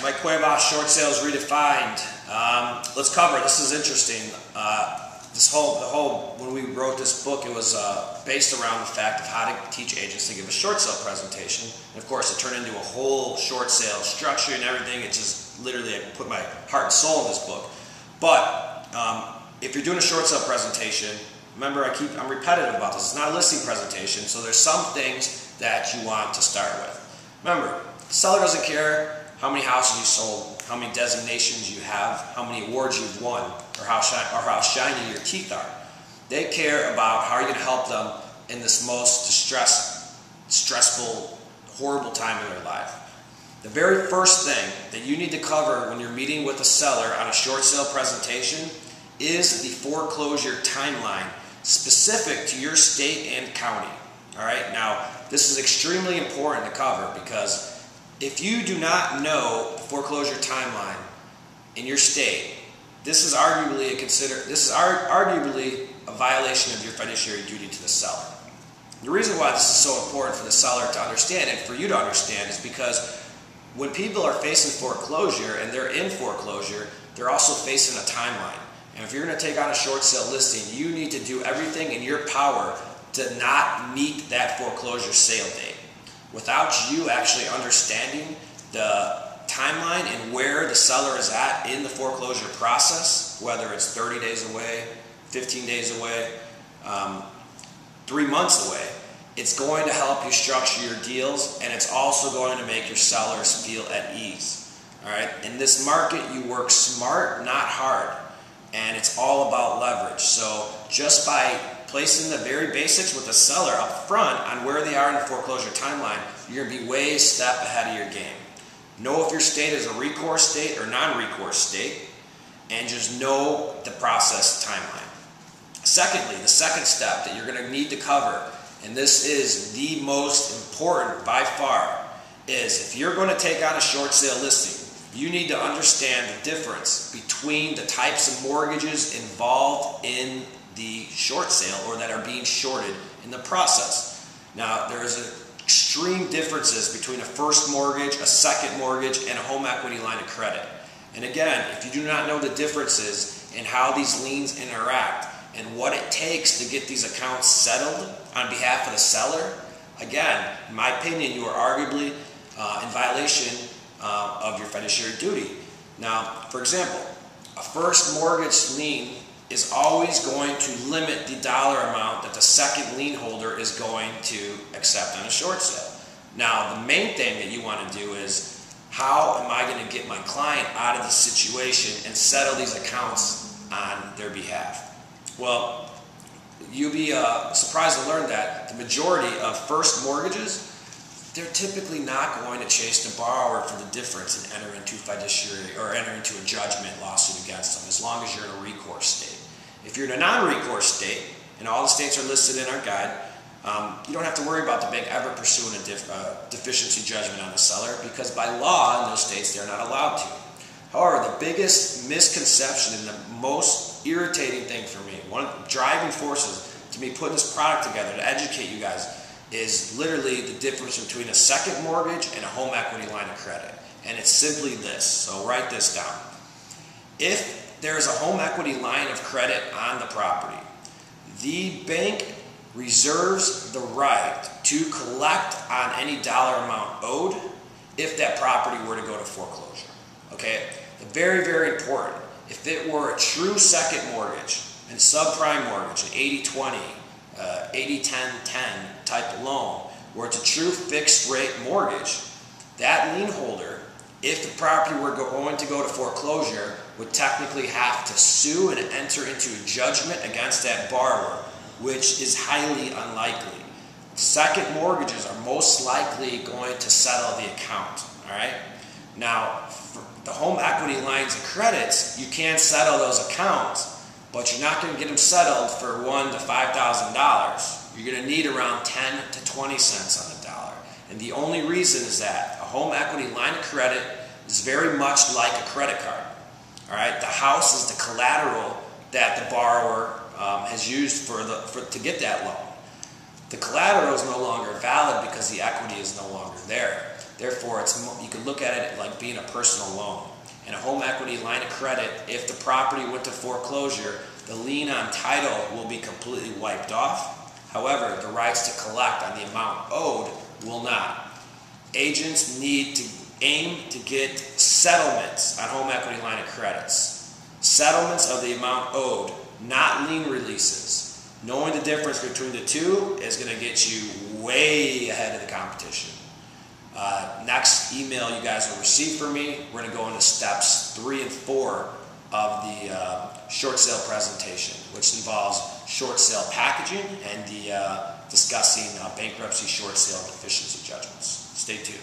my Cuevas short sales redefined. Let's cover it. This is interesting. When we wrote this book, it was based around the fact of how to teach agents to give a short sale presentation. And of course, it turned into a whole short sale structure and everything. It just literally, I put my heart and soul in this book. But if you're doing a short sale presentation, remember, I'm repetitive about this. It's not a listing presentation, so there's some things that you want to start with. Remember, the seller doesn't care how many houses you sold, how many designations you have, how many awards you've won, or how shiny your teeth are. They care about how you're going to help them in this most stressful, horrible time in their life. The very first thing that you need to cover when you're meeting with a seller on a short sale presentation is the foreclosure timeline specific to your state and county. All right, now this is extremely important to cover because if you do not know the foreclosure timeline in your state, this is arguably a violation of your fiduciary duty to the seller. The reason why this is so important for the seller to understand and for you to understand is because when people are facing foreclosure and they're in foreclosure, they're also facing a timeline. And if you're going to take on a short sale listing, you need to do everything in your power to not meet that foreclosure sale date. Without you actually understanding the timeline and where the seller is at in the foreclosure process, whether it's 30 days away, 15 days away, 3 months away, it's going to help you structure your deals, and it's also going to make your sellers feel at ease. All right? In this market, you work smart, not hard, and it's all about leverage. So just by placing the very basics with the seller up front on where they are in the foreclosure timeline, you're going to be way a step ahead of your game. Know if your state is a recourse state or non-recourse state, and just know the process timeline. Secondly, the second step that you're going to need to cover, and this is the most important by far, is if you're going to take on a short sale listing, you need to understand the difference between the types of mortgages involved in the short sale or that are being shorted in the process. Now, there's extreme differences between a first mortgage, a second mortgage, and a home equity line of credit. And again, if you do not know the differences in how these liens interact and what it takes to get these accounts settled on behalf of the seller, again, in my opinion, you are arguably in violation of your fiduciary duty. Now, for example, a first mortgage lien is always going to limit the dollar amount that the second lien holder is going to accept on a short sale. Now, the main thing that you want to do is, how am I going to get my client out of this situation and settle these accounts on their behalf? Well, you'll be surprised to learn that the majority of first mortgages, they're typically not going to chase the borrower for the difference and enter into fiduciary or enter into a judgment lawsuit against them, as long as you're in a recourse state. If you're in a non-recourse state, and all the states are listed in our guide, you don't have to worry about the bank ever pursuing a deficiency judgment on the seller, because by law in those states they're not allowed to. However, the biggest misconception and the most irritating thing for me, one of the driving forces to me putting this product together to educate you guys, is literally the difference between a second mortgage and a home equity line of credit. And it's simply this, so write this down. If there's a home equity line of credit on the property, the bank reserves the right to collect on any dollar amount owed if that property were to go to foreclosure. Okay? Very, very important. If it were a true second mortgage and subprime mortgage, an 80-20, 80-10-10 type of loan, where it's a true fixed rate mortgage, that lien holder, if the property were going to go to foreclosure, would technically have to sue and enter into a judgment against that borrower, which is highly unlikely. Second mortgages are most likely going to settle the account. All right? Now, for the home equity lines of credits, you can settle those accounts, but you're not going to get them settled for $1,000 to $5,000. You're going to need around 10 to 20 cents on the dollar. And the only reason is that a home equity line of credit is very much like a credit card. All right, the house is the collateral that the borrower has used to get that loan. The collateral is no longer valid because the equity is no longer there. Therefore, you can look at it like being a personal loan. And a home equity line of credit, if the property went to foreclosure, the lien on title will be completely wiped off. However, the rights to collect on the amount owed will not. Agents need to aim to get settlements on home equity line of credits. Settlements of the amount owed, not lien releases. Knowing the difference between the two is going to get you way ahead of the competition. Next email you guys will receive from me, we're going to go into steps 3 and 4 of the short sale presentation, which involves short sale packaging and discussing bankruptcy short sale deficiency judgments. Stay tuned.